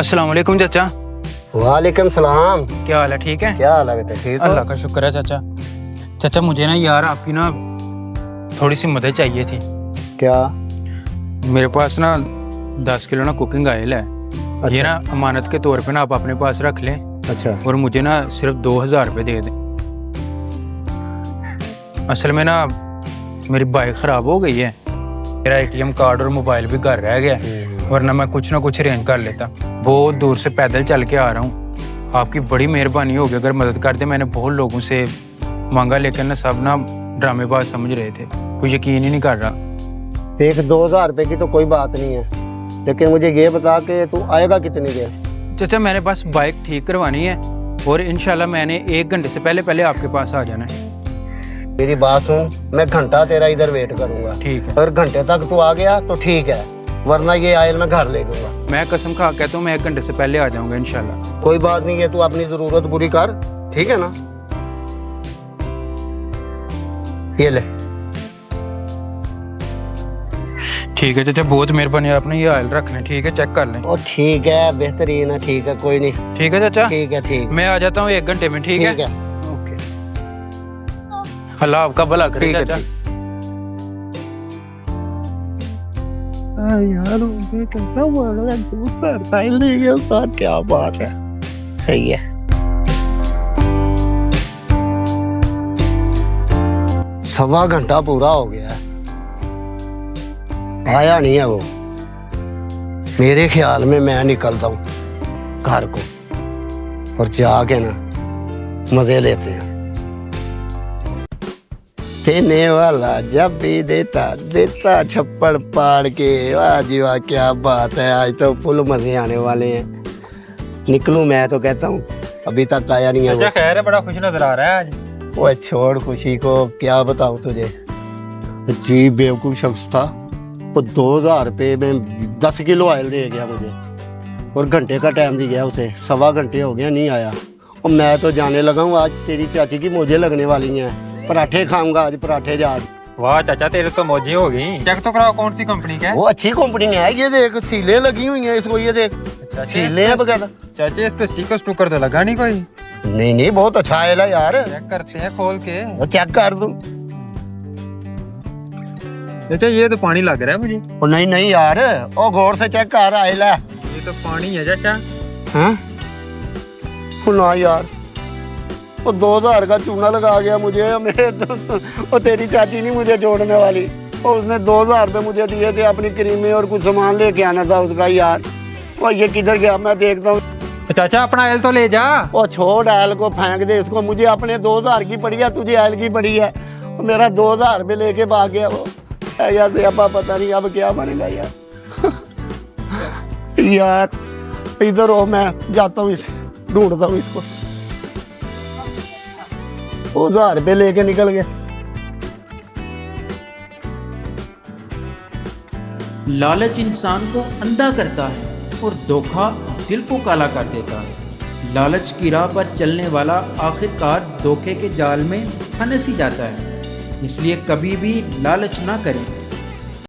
अस्सलाम वालेकुम चाचा। वालेकुम सलाम। क्या हाल है? ठीक है। क्या हाल है बेटा? ठीक हो? अल्लाह का शुक्र है चाचा। चाचा मुझे ना यार आपकी ना थोड़ी सी मदद चाहिए थी। क्या? मेरे पास ना 10 किलो ना कुकिंग ऑयल है। अच्छा। ये ना अमानत के तौर पे ना आप अपने पास रख लें अच्छा। और मुझे ना सिर्फ 2000 रुपये दे दें। असल में ना मेरी बाइक ख़राब हो गई है, मेरा ATM कार्ड और मोबाइल भी घर रह गया है, वरना मैं कुछ ना कुछ अरेंज कर लेता। बहुत दूर से पैदल चल के आ रहा हूँ, आपकी बड़ी मेहरबानी होगी अगर मदद कर दे। मैंने बहुत लोगों से मांगा लेकिन ना सब ना ड्रामेबाज समझ रहे थे, कोई यकीन ही नहीं कर रहा। देख 2000 रुपये की तो कोई बात नहीं है, लेकिन मुझे ये बता के तू आएगा कितने के? चाचा मेरे पास बाइक ठीक करवानी है और इंशाल्लाह मैंने 1 घंटे से पहले आपके पास आ जाना है। मेरी बात सुन, मैं घंटा तेरा इधर वेट करूंगा। ठीक है। अगर घंटे तक तू आ गया तो ठीक है, वरना ये ऑयल मैं घर ले दूंगा। मैं कसम खा कहता हूँ मैं 1 घंटे से पहले आ जाऊंगा इंशाल्लाह। कोई बात नहीं है, तू अपनी जरूरत पूरी कर, ठीक है ना? ये ले। ठीक है चाचा, बहुत मेहरबानी आपने, ये ऑयल रख लें। ठीक है, चेक कर लें। ओ ठीक है, बेहतरीन है, ठीक है, कोई नहीं। ठीक है चाचा, ठीक है, ठीक मैं आ जाता हूँ 1 घंटे में। ठीक है। ठीक है। ओके, अल्लाह आपका भला करे ठीक है, चाचा। ठीक। यार मुझे कैसा मारा दूसरा टाइल नहीं गया साथ, क्या बात है। सही है। सवा घंटा पूरा हो गया है, आया नहीं है वो। मेरे ख्याल में मैं निकलता हूँ घर को और जाके ना मजे लेते हैं। देने वाला जब भी देता देता छप्पड़ पाड़ के। वाह जी वाह, क्या बात है, आज तो फुल मजे आने वाले हैं। निकलूं मैं तो कहता हूँ, अभी तक आया नहीं है वो। खैर है, बड़ा खुश नजर आ रहा है आज। वो छोड़ खुशी को, क्या बताऊं तुझे। जी बेवकूफ शख्स था वो, 2000 रुपये में 10 किलो ऑयल दे गया मुझे और घंटे का टाइम दी गया उसे। सवा घंटे हो गया, नहीं आया। और मैं तो जाने लगा हूँ, आज तेरी चाची की मौजें लगने वाली हैं। पराठे खाऊंगा आज, पराठे जहाज। वाह चाचा, तेरे तो मौजें हो गई। चेक तो कराओ कौन सी कंपनी का है। वो अच्छी कंपनी है, ये देख सीलें लगी हुई हैं इसको, ये देख सीलें हैं बगैर। चाचा इस पे स्टिकर स्टूकर तो लगा नहीं कोई? नहीं नहीं, बहुत अच्छा आयल है यार। चेक करते हैं खोल के। वो चेक कर दूं? चाचा ये तो पानी लग रहा है मुझे। ओ नहीं नहीं यार, ओ गौर से चेक कर, आयल है। ये तो पानी है चाचा। हाँ ना यार, वो 2000 का चूना लगा गया मुझे। मेरे वो तेरी चाची नहीं मुझे जोड़ने वाली, और उसने 2000 रुपये मुझे दिए थे अपनी क्रीमें और कुछ सामान लेके आना था उसका यार। वो ये किधर गया मैं देखता हूँ। चाचा अपना आयल तो ले जा। वो छोड़, आयल को फेंक दे इसको, मुझे अपने 2000 की पड़ी है, तुझे आयल की पड़ी है। वो मेरा 2000 रुपये लेके भाग गया वो। यार अब पता नहीं अब क्या बनेगा यार। यार इधर हो, मैं जाता हूँ, इसे ढूंढता हूँ इसको। 2000 रुपये लेके निकल गए। लालच इंसान को अंधा करता है और धोखा दिल को काला कर देता है। लालच की राह पर चलने वाला आखिरकार धोखे के जाल में फंस ही जाता है। इसलिए कभी भी लालच ना करें।